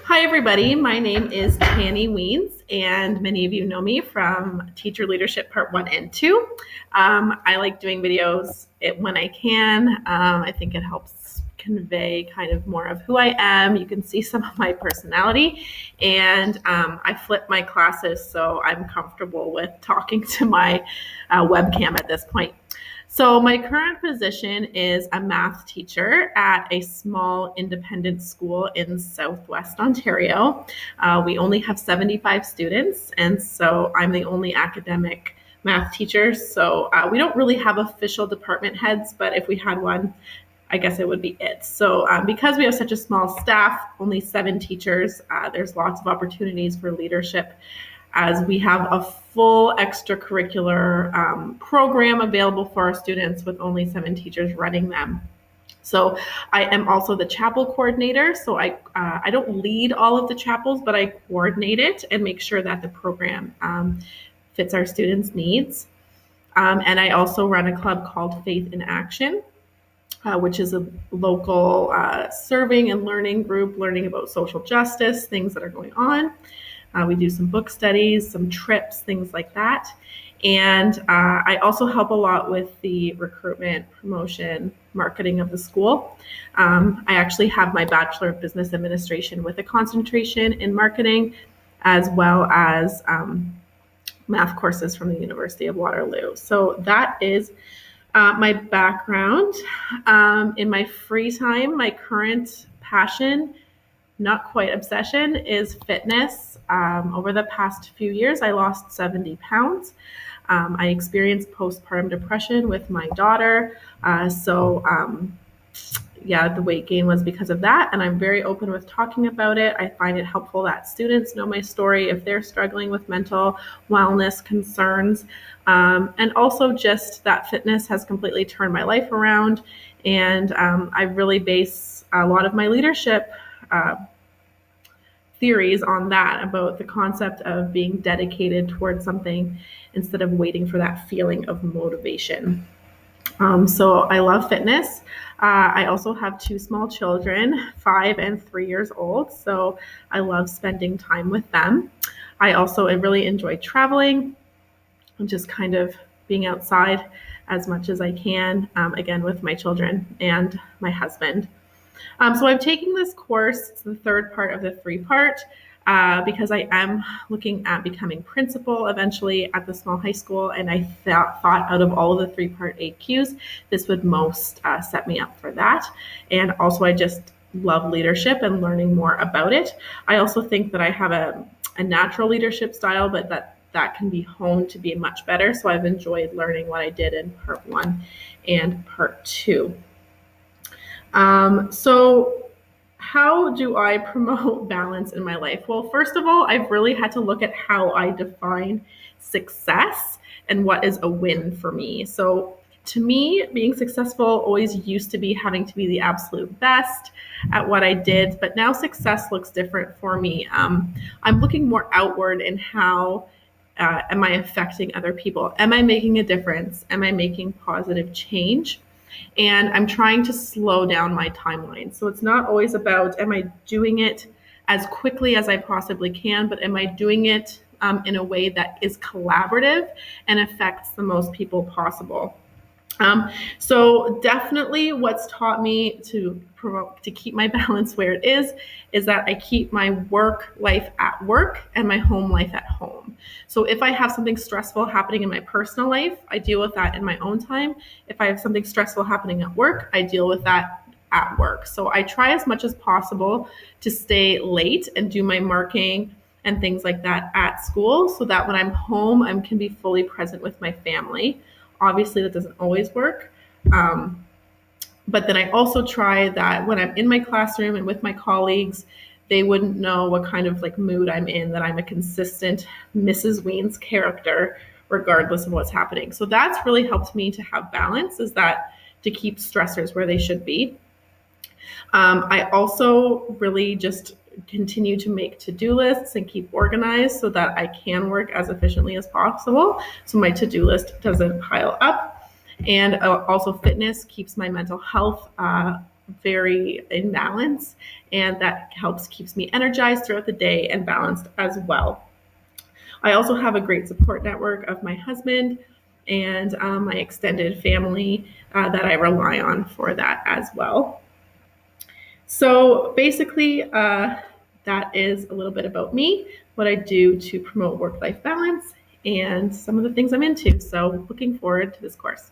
Hi, everybody. My name is Chani Wiens, and many of you know me from Teacher Leadership Part 1 and 2. I like doing videos when I can. I think it helps convey kind of more of who I am. You can see some of my personality, and I flip my classes, so I'm comfortable with talking to my webcam at this point. So my current position is a math teacher at a small independent school in Southwest Ontario. We only have 75 students, and so I'm the only academic math teacher. So we don't really have official department heads, but if we had one, I guess it would be it. So because we have such a small staff, only 7 teachers, there's lots of opportunities for leadership as we have a full extracurricular program available for our students with only 7 teachers running them. So I am also the chapel coordinator. So I don't lead all of the chapels, but I coordinate it and make sure that the program fits our students' needs. And I also run a club called Faith in Action, which is a local serving and learning group, learning about social justice, things that are going on. We do some book studies, some trips, things like that. And I also help a lot with the recruitment, promotion, marketing of the school. I actually have my Bachelor of Business Administration with a concentration in marketing, as well as math courses from the University of Waterloo. So that is my background. In my free time, my current passion, not quite obsession, is fitness. Over the past few years, I lost 70 pounds. I experienced postpartum depression with my daughter. The weight gain was because of that, and I'm very open with talking about it. I find it helpful that students know my story if they're struggling with mental wellness concerns, and also just that fitness has completely turned my life around, and I really base a lot of my leadership theories on that, about the concept of being dedicated towards something instead of waiting for that feeling of motivation. So I love fitness. I also have 2 small children, 5 and 3 years old, so I love spending time with them. I really enjoy traveling and just kind of being outside as much as I can, again, with my children and my husband. So I'm taking this course, it's the 3rd part of the 3-part, because I am looking at becoming principal eventually at the small high school, and I thought out of all of the 3-part AQs, this would most set me up for that. And also I just love leadership and learning more about it. I also think that I have a natural leadership style, but that can be honed to be much better. So I've enjoyed learning what I did in part 1 and part 2. So how do I promote balance in my life? Well, first of all, I've really had to look at how I define success and what is a win for me. So to me, being successful always used to be having to be the absolute best at what I did, but now success looks different for me. I'm looking more outward in how am I affecting other people? Am I making a difference? Am I making positive change? And I'm trying to slow down my timeline. So it's not always about, am I doing it as quickly as I possibly can, but am I doing it in a way that is collaborative and affects the most people possible? So definitely what's taught me to keep my balance where it is that I keep my work life at work and my home life at home. So if I have something stressful happening in my personal life, I deal with that in my own time. If I have something stressful happening at work, I deal with that at work. So I try as much as possible to stay late and do my marking and things like that at school, so that when I'm home, I can be fully present with my family. Obviously, that doesn't always work. But then I also try that when I'm in my classroom and with my colleagues, they wouldn't know what kind of mood I'm in, that I'm a consistent Mrs. Wiens character, regardless of what's happening. So that's really helped me to have balance, is that to keep stressors where they should be. I also really just continue to make to-do lists and keep organized so that I can work as efficiently as possible, so my to-do list doesn't pile up. And also fitness keeps my mental health very in balance, and that keeps me energized throughout the day and balanced as well. I also have a great support network of my husband and my extended family that I rely on for that as well. So basically, that is a little bit about me, what I do to promote work-life balance, and some of the things I'm into. So looking forward to this course.